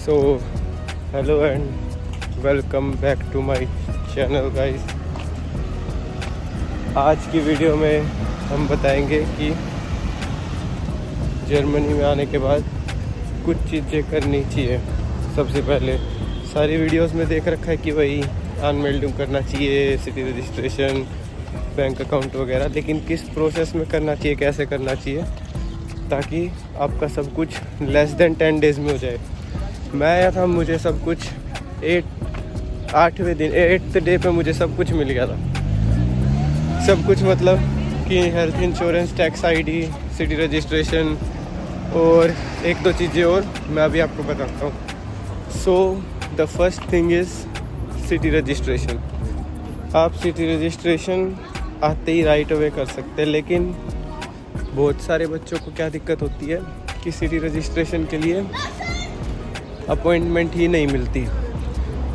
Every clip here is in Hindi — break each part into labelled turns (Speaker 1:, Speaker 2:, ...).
Speaker 1: So hello and welcome back to my channel guys. आज की वीडियो में हम बताएंगे कि जर्मनी में आने के बाद कुछ चीज़ें करनी चाहिए। सबसे पहले सारी वीडियोस में देख रखा है कि भाई अनमेल्डिंग करना चाहिए, सिटी रजिस्ट्रेशन, बैंक अकाउंट वगैरह, लेकिन किस प्रोसेस में करना चाहिए, कैसे करना चाहिए ताकि आपका सब कुछ लेस देन 10 डेज़ में हो जाए। मैं आया था, मुझे सब कुछ 8th डे पे मुझे सब कुछ मिल गया था। सब कुछ मतलब कि health insurance, tax ID, city registration और एक दो चीज़ें और मैं अभी आपको बताता हूँ। So the first thing is city registration. आप सिटी रजिस्ट्रेशन आते ही राइट अवे कर सकते हैं, लेकिन बहुत सारे बच्चों को क्या दिक्कत होती है कि सिटी रजिस्ट्रेशन के लिए अपॉइंटमेंट ही नहीं मिलती।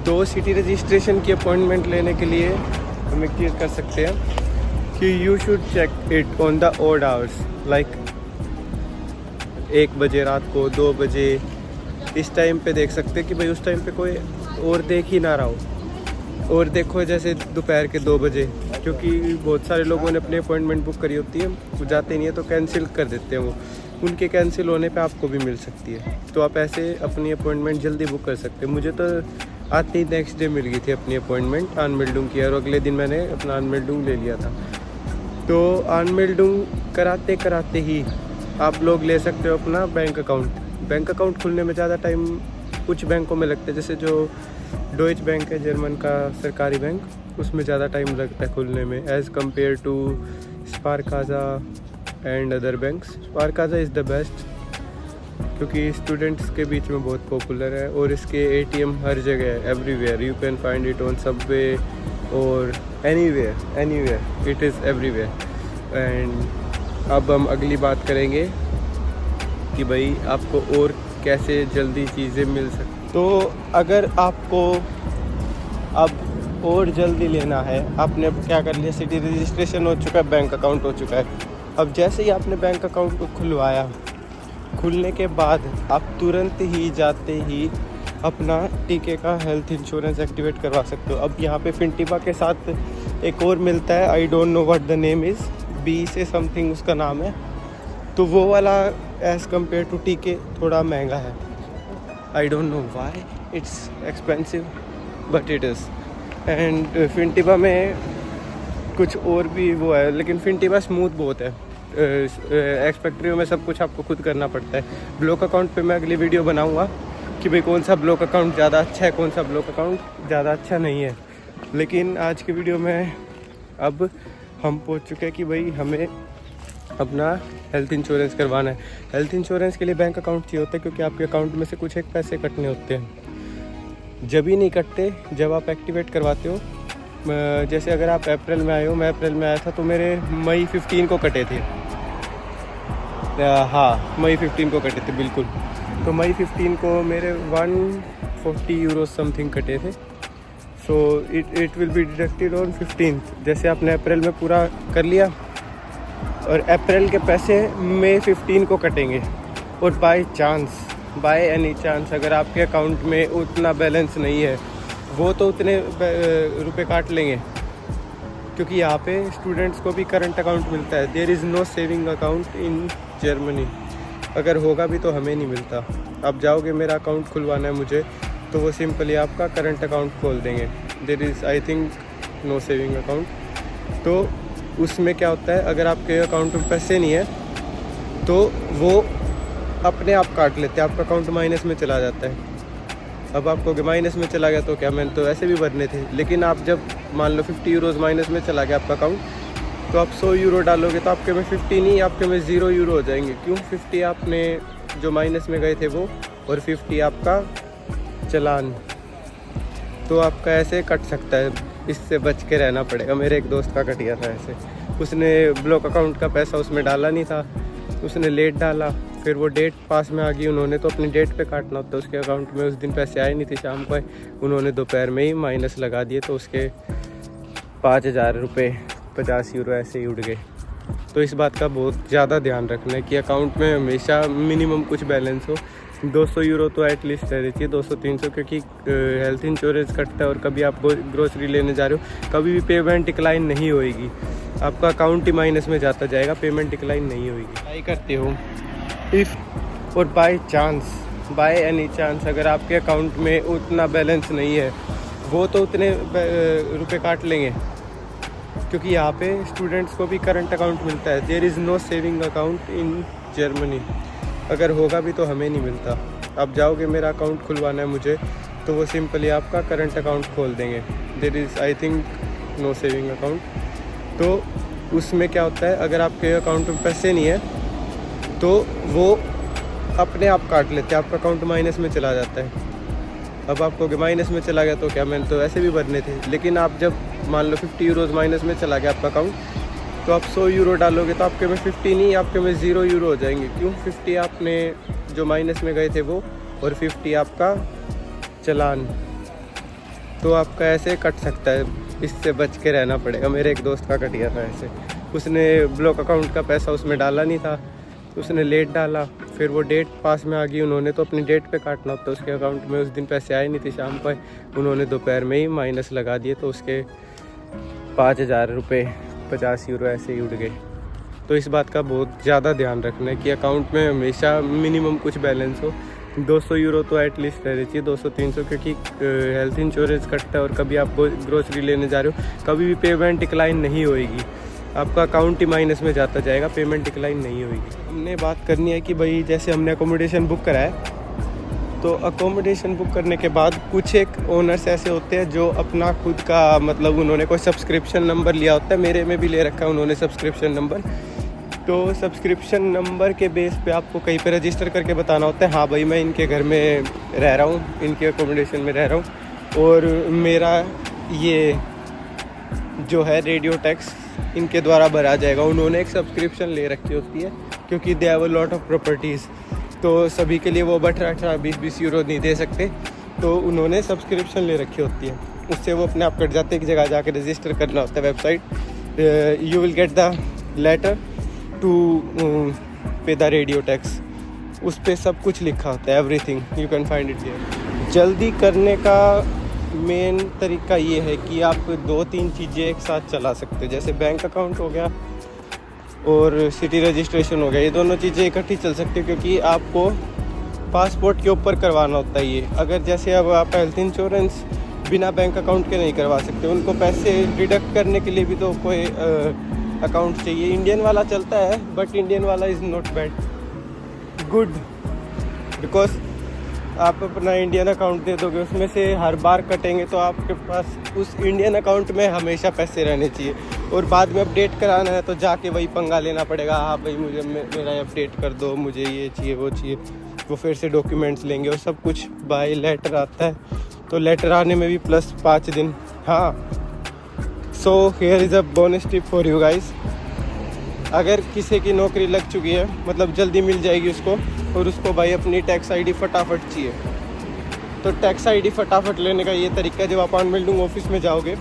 Speaker 1: तो सिटी रजिस्ट्रेशन की अपॉइंटमेंट लेने के लिए हम एक चीज़ कर सकते हैं कि you should check it on the odd hours, like 1 बजे रात को, 2 बजे, इस टाइम पे देख सकते हैं कि भाई उस टाइम पे कोई और देख ही ना रहा हो। और देखो जैसे दोपहर के 2 बजे, क्योंकि बहुत सारे लोगों ने अपनी अपॉइंटमेंट बुक करी होती है, वो जाते नहीं है तो कैंसिल कर देते हैं। वो उनके कैंसिल होने पे आपको भी मिल सकती है, तो आप ऐसे अपनी अपॉइंटमेंट जल्दी बुक कर सकते हैं। मुझे तो आते ही नेक्स्ट डे मिल गई थी अपनी अपॉइंटमेंट अनमेल्डिंग की, और अगले दिन मैंने अपना अनमेल्डिंग ले लिया था। तो अनमेल्डिंग कराते कराते ही आप लोग ले सकते हो अपना बैंक अकाउंट। बैंक अकाउंट खुलने में ज़्यादा टाइम कुछ बैंकों में लगता है, जैसे जो डॉइच बैंक है जर्मन का सरकारी बैंक, उसमें ज़्यादा टाइम लगता है खुलने में as compare to Sparkasse and other banks. Sparkasse is the best क्योंकि स्टूडेंट्स के बीच में बहुत पॉपुलर है, और इसके ATM हर जगह है, everywhere. You can find it on subway और anywhere it is everywhere. And अब हम अगली बात करेंगे कि भाई आपको और कैसे जल्दी चीज़ें मिल सकती। तो अगर आपको अब और जल्दी लेना है, आपने अब क्या कर लिया, सिटी रजिस्ट्रेशन हो चुका है, बैंक अकाउंट हो चुका है। अब जैसे ही आपने बैंक अकाउंट को खुलवाया, खुलने के बाद आप तुरंत ही जाते ही अपना टीके का हेल्थ इंश्योरेंस एक्टिवेट करवा सकते हो। अब यहाँ पे फिंटिबा के साथ एक और मिलता है, I don't know what the name is, B से समथिंग उसका नाम है। तो वो वाला एज़ कम्पेयर टू टीके थोड़ा महंगा है। I don't know why it's expensive but it is. And फिंटिबा में कुछ और भी वो है, लेकिन फिंटिबा स्मूथ बहुत है। एक्सपेक्ट्रियो में सब कुछ आपको खुद करना पड़ता है। ब्लॉक अकाउंट पे मैं अगली वीडियो बनाऊंगा कि भाई कौन सा ब्लॉक अकाउंट ज़्यादा अच्छा है, कौन सा ब्लॉक अकाउंट ज़्यादा अच्छा नहीं है। लेकिन आज की वीडियो में अब हम पहुंच चुके हैं कि भाई हमें अपना हेल्थ इंश्योरेंस करवाना है। हेल्थ इंश्योरेंस के लिए बैंक अकाउंट चाहिए होता है, क्योंकि आपके अकाउंट में से कुछ एक पैसे कटने होते हैं। जब ही नहीं कटते जब आप एक्टिवेट करवाते हो। जैसे अगर आप अप्रैल में आए हो, मैं अप्रैल में आया था, तो मेरे मई 15 को कटे थे। हाँ, मई 15 को कटे थे बिल्कुल। तो मई 15 को मेरे 140 यूरो समथिंग कटे थे। So it will be deducted on 15th। जैसे आपने अप्रैल में पूरा कर लिया, और अप्रैल के पैसे मई 15 को कटेंगे। और बाय एनी चांस अगर आपके अकाउंट में उतना बैलेंस नहीं है, वो तो उतने रुपए काट लेंगे, क्योंकि यहाँ पे स्टूडेंट्स को भी करंट अकाउंट मिलता है। There is no saving account in Germany. अगर होगा भी तो हमें नहीं मिलता। आप जाओगे, मेरा अकाउंट खुलवाना है मुझे, तो वो सिंपली आपका करंट अकाउंट खोल देंगे। There is I think no saving account. तो उसमें क्या होता है, अगर आपके अकाउंट में पैसे नहीं है तो वो अपने आप काट लेते हैं, आपका अकाउंट माइनस में चला जाता है। अब आपको माइनस में चला गया तो क्या, मैंने तो ऐसे भी भरने थे। लेकिन आप जब मान लो 50 यूरोज़ माइनस में चला गया आपका अकाउंट, तो आप 100 यूरो डालोगे तो आपके में 50 नहीं, आपके में 0 यूरो हो जाएंगे। क्यों? 50 आपने जो माइनस में गए थे वो, और 50 आपका चालान। तो आपका ऐसे कट सकता है, इससे बच के रहना पड़ेगा। मेरे एक दोस्त का कट गया था ऐसे। उसने ब्लॉक अकाउंट का पैसा उसमें डाला नहीं था, उसने लेट डाला, फिर वो डेट पास में आ गई। उन्होंने तो अपनी डेट पे काटना होता है, उसके अकाउंट में उस दिन पैसे आए नहीं थे, शाम को आए। उन्होंने दोपहर में ही माइनस लगा दिए, तो उसके 5000 रुपये 50 यूरो ऐसे ही उड़ गए। तो इस बात का बहुत ज़्यादा ध्यान रखना है कि अकाउंट में हमेशा मिनिमम कुछ बैलेंस हो, 200 यूरो तो एटलीस्ट रहनी चाहिए, 200-300, क्योंकि हेल्थ इंश्योरेंस कटता है और कभी आप ग्रोसरी लेने जा रहे हो कभी भी पेमेंट डिक्लाइन नहीं होएगी, आपका अकाउंट ही माइनस में जाता जाएगा, पेमेंट डिक्लाइन नहीं होएगी। ट्राई करते हो इफ़ और बाय एनी चांस अगर आपके अकाउंट में उतना बैलेंस नहीं है, वो तो उतने रुपए काट लेंगे, क्योंकि यहाँ पे स्टूडेंट्स को भी करंट अकाउंट मिलता है। There is no saving account in Germany, अगर होगा भी तो हमें नहीं मिलता। आप जाओगे मेरा अकाउंट खुलवाना है मुझे, तो वो सिंपली आपका करंट अकाउंट खोल देंगे। There is I think no saving account. तो उसमें क्या होता है, अगर आपके अकाउंट में पैसे नहीं है तो वो अपने आप काट लेते हैं, आपका अकाउंट माइनस में चला जाता है। अब आपको माइनस में चला गया तो क्या, मैंने तो ऐसे भी भरने थे, लेकिन आप जब मान लो 50 यूरोज़ माइनस में चला गया आपका अकाउंट, तो आप 100 यूरो डालोगे तो आपके में 50 नहीं, आपके में 0 यूरो हो जाएंगे। क्यों? 50 आपने जो माइनस में गए थे वो, और 50 आपका चालान। तो आपका ऐसे कट सकता है, इससे बच के रहना पड़ेगा। मेरे एक दोस्त का कट गया था ऐसे, उसने ब्लॉक अकाउंट का पैसा उसमें डाला नहीं था, उसने लेट डाला, फिर वो डेट पास में आ गई, उन्होंने तो अपनी डेट पे काटना होता है, उसके अकाउंट में उस दिन पैसे आए नहीं थे शाम पर, उन्होंने दोपहर में ही माइनस लगा दिए, तो उसके 5000 रुपये 50 यूरो ऐसे ही उड़ गए। तो इस बात का बहुत ज़्यादा ध्यान रखना है कि अकाउंट में हमेशा मिनिमम कुछ बैलेंस हो। 200 यूरो तो एटलीस्ट रहनी चाहिए, 200-300, क्योंकि हेल्थ इंश्योरेंस कटता है और कभी आप ग्रोसरी लेने जा रहे हो कभी भी पेमेंट डिक्लाइन नहीं होएगी, आपका अकाउंट ही माइनस में जाता जाएगा, पेमेंट डिक्लाइन नहीं होएगी। हमने बात करनी है कि भाई जैसे हमने अकोमोडेशन बुक करा है, तो अकोमोडेशन बुक करने के बाद कुछ एक ओनर्स ऐसे होते हैं जो अपना खुद का मतलब उन्होंने कोई सब्सक्रिप्शन नंबर लिया होता है, मेरे में भी ले रखा है उन्होंने सब्सक्रिप्शन नंबर। तो सब्सक्रिप्शन नंबर के बेस पे आपको कहीं पे रजिस्टर करके बताना होता है, हाँ भाई मैं इनके घर में रह रहा हूँ, इनके अकोमोडेशन में रह रहा हूँ, और मेरा ये जो है रेडियो टैक्स इनके द्वारा भरा जाएगा। उन्होंने एक सब्सक्रिप्शन ले रखी होती है, क्योंकि they have a lot of properties, तो सभी के लिए वो 18-20 यूरो नहीं दे सकते, तो उन्होंने सब्सक्रिप्शन ले रखी होती है, उससे वो अपने आप कट जाते। एक जगह जाकर रजिस्टर करना होता है website, you will get the letter to pay the radio tax, उस पर सब कुछ लिखा होता है, everything you can find it here. जल्दी करने का मेन तरीका ये है कि आप 2-3 चीज़ें एक साथ चला सकते हो, जैसे बैंक अकाउंट हो गया और सिटी रजिस्ट्रेशन हो गया, ये दोनों चीज़ें इकट्ठी चल सकती है, क्योंकि आपको पासपोर्ट के ऊपर करवाना होता है ये। अगर जैसे अब आप हेल्थ इंश्योरेंस बिना बैंक अकाउंट के नहीं करवा सकते, उनको पैसे डिडक्ट करने के लिए भी तो कोई अकाउंट चाहिए। इंडियन वाला चलता है, बट इंडियन वाला is not bad good, because आप अपना इंडियन अकाउंट दे दोगे, उसमें से हर बार कटेंगे, तो आपके पास उस इंडियन अकाउंट में हमेशा पैसे रहने चाहिए, और बाद में अपडेट कराना है तो जाके वही पंगा लेना पड़ेगा, हाँ भाई मुझे मेरा अपडेट कर दो, मुझे ये चाहिए वो चाहिए, वो फिर से डॉक्यूमेंट्स लेंगे, और सब कुछ बाय लेटर आता है, तो लेटर आने में भी प्लस 5 दिन। हाँ, so here is a bonus tip for you guys. अगर किसी की नौकरी लग चुकी है, मतलब जल्दी मिल जाएगी उसको, और उसको भाई अपनी टैक्स आईडी फटाफट चाहिए, तो टैक्स आईडी फटाफट लेने का ये तरीका, जब आप अनबिल्डिंग ऑफिस में जाओगे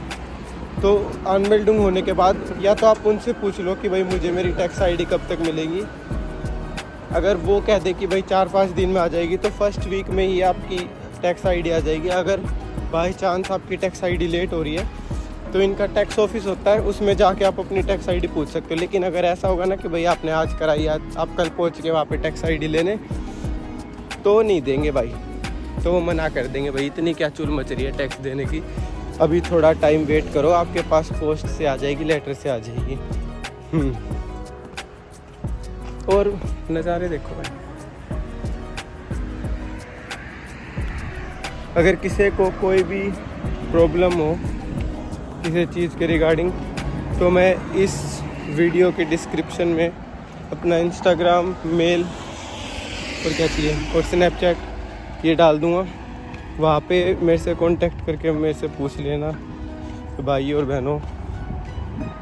Speaker 1: तो अनबिल्डिंग होने के बाद या तो आप उनसे पूछ लो कि भाई मुझे मेरी टैक्स आईडी कब तक मिलेगी। अगर वो कह दे कि भाई 4-5 दिन में आ जाएगी, तो फर्स्ट वीक में ही आपकी टैक्स आईडी आ जाएगी। अगर बाई चांस आपकी टैक्स आईडी लेट हो रही है, तो इनका टैक्स ऑफिस होता है, उसमें जाके आप अपनी टैक्स आईडी पूछ सकते हो। लेकिन अगर ऐसा होगा ना कि भाई आपने आज कराई, आप कल पहुंच के वहाँ पे टैक्स आईडी लेने, तो नहीं देंगे भाई, तो वो मना कर देंगे, भाई इतनी क्या चूल मच रही है टैक्स देने की, अभी थोड़ा टाइम वेट करो, आपके पास पोस्ट से आ जाएगी, लेटर से आ जाएगी। और नज़ारे देखो भाई, अगर किसी को कोई भी प्रॉब्लम हो किसी चीज़ के रिगार्डिंग, तो मैं इस वीडियो के डिस्क्रिप्शन में अपना इंस्टाग्राम, मेल और क्या चाहिए और स्नैपचैट ये डाल दूँगा, वहाँ पे मेरे से कांटेक्ट करके मेरे से पूछ लेना तो भाई और बहनों,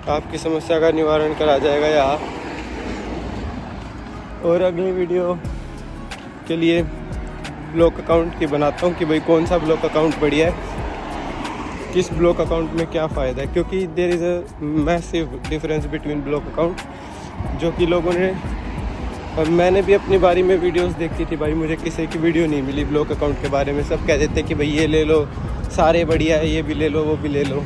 Speaker 1: आपकी समस्या का निवारण करा जाएगा यहाँ। और अगली वीडियो के लिए ब्लॉक अकाउंट की बनाता हूँ कि भाई कौन सा ब्लॉक अकाउंट बढ़िया है, किस ब्लॉक अकाउंट में क्या फ़ायदा है, क्योंकि there is a massive difference between block account, जो कि लोगों ने और मैंने भी अपनी बारी में वीडियोस देखी थी भाई, मुझे किसी की वीडियो नहीं मिली ब्लॉग अकाउंट के बारे में। सब कह देते कि भाई ये ले लो, सारे बढ़िया है, ये भी ले लो, वो भी ले लो।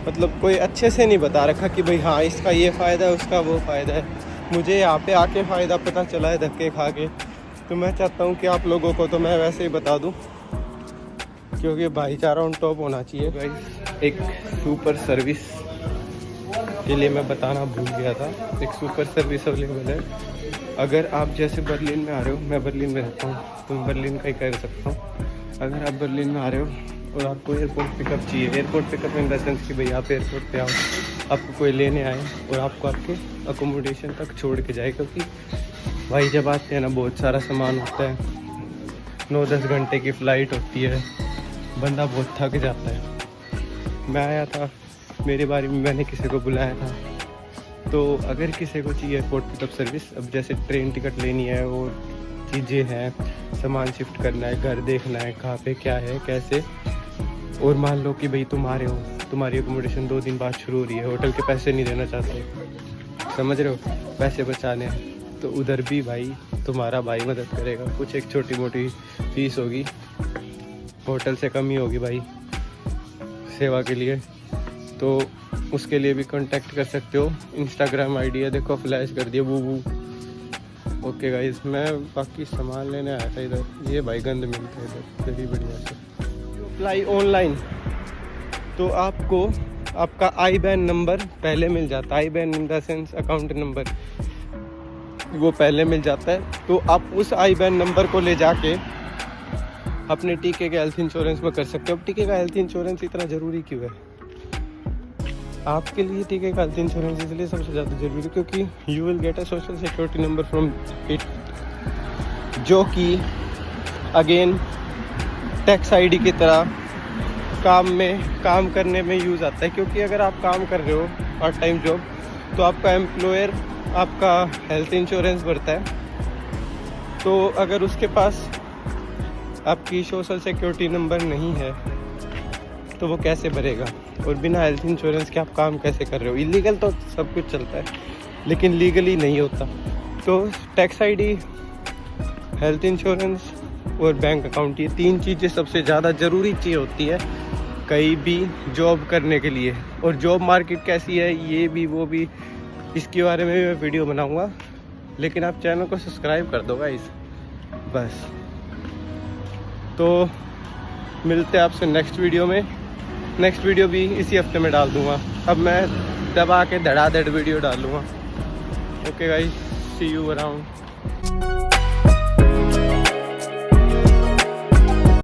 Speaker 1: मतलब कोई अच्छे से नहीं बता रखा कि भाई हाँ इसका ये फ़ायदा है, उसका वो फ़ायदा है। मुझे यहाँ पे आके फ़ायदा पता चला है धक्के खा के, तो मैं चाहता हूँ कि आप लोगों को तो मैं वैसे ही बता दूँ, क्योंकि भाईचारा ऑन टॉप होना चाहिए भाई। एक सुपर सर्विस के लिए मैं बताना भूल गया था, एक सुपर सर्विस अवेलेबल है। अगर आप जैसे बर्लिन में आ रहे हो, मैं बर्लिन में रहता हूँ तो मैं बर्लिन का ही कर सकता हूँ। अगर आप बर्लिन में आ रहे हो और आपको एयरपोर्ट पिकअप चाहिए, airport pickup in the sense कि भाई आप एयरपोर्ट पे आओ, आपको कोई लेने आए और आपको आपके अकोमोडेशन तक छोड़ के जाए, क्योंकि भाई जब आते हैं ना बहुत सारा सामान होता है, 9-10 घंटे की फ़्लाइट होती है, बंदा बहुत थक जाता है। मैं आया था, मेरे बारे में मैंने किसी को बुलाया था, तो अगर किसी को चाहिए एयरपोर्ट पिकअप सर्विस, अब जैसे ट्रेन टिकट लेनी है और चीज़ें हैं, सामान शिफ्ट करना है, घर देखना है कहाँ पे क्या है कैसे, और मान लो कि भाई तुम आ रहे हो, तुम्हारी अकोमोडेशन 2 दिन बाद शुरू हो रही है, होटल के पैसे नहीं देना चाहते, समझ रहे हो, पैसे बचाने हैं, तो उधर भी भाई तुम्हारा भाई मदद करेगा। कुछ एक छोटी मोटी फीस होगी, होटल से कम ही होगी भाई सेवा के लिए, तो उसके लिए भी कांटेक्ट कर सकते हो। इंस्टाग्राम आईडी है, देखो फ्लैश कर दिया वो। ओके गाइस, मैं बाकी सामान लेने आया था इधर, ये भाई गंद मिलता है इधर बड़ी बढ़िया से। अप्लाई ऑनलाइन तो आपको आपका IBAN नंबर पहले मिल जाता है, IBAN in the sense account number, वो पहले मिल जाता है। तो आप उस IBAN नंबर को ले जाके अपने टीके के हेल्थ इंश्योरेंस में कर सकते हो। अब टीके का हेल्थ इंश्योरेंस इतना ज़रूरी क्यों है आपके लिए? टीके का हेल्थ इंश्योरेंस इसलिए सबसे ज़्यादा ज़रूरी क्योंकि you will get a social security number from it, जो कि अगेन टैक्स ID की तरह काम करने में यूज़ आता है। क्योंकि अगर आप काम कर रहे हो पार्ट टाइम जॉब, तो आपका एम्प्लॉयर आपका हेल्थ इंश्योरेंस भरता है, तो अगर उसके पास आपकी सोशल सिक्योरिटी नंबर नहीं है तो वो कैसे भरेगा? और बिना हेल्थ इंश्योरेंस के आप काम कैसे कर रहे हो? इलीगल तो सब कुछ चलता है, लेकिन लीगली नहीं होता। तो टैक्स ID, हेल्थ इंश्योरेंस और बैंक अकाउंट, ये 3 चीज़ें सबसे ज़्यादा ज़रूरी चीज़ होती है कहीं भी जॉब करने के लिए। और जॉब मार्केट कैसी है ये भी वो भी, इसके बारे में भी मैं वीडियो बनाऊँगा, लेकिन आप चैनल को सब्सक्राइब कर दो गाइस बस। तो मिलते हैं आपसे नेक्स्ट वीडियो में। नेक्स्ट वीडियो भी इसी हफ्ते में डाल दूँगा। अब मैं दबा के धड़ाधड़ वीडियो डालूँगा। Okay guys, see you around.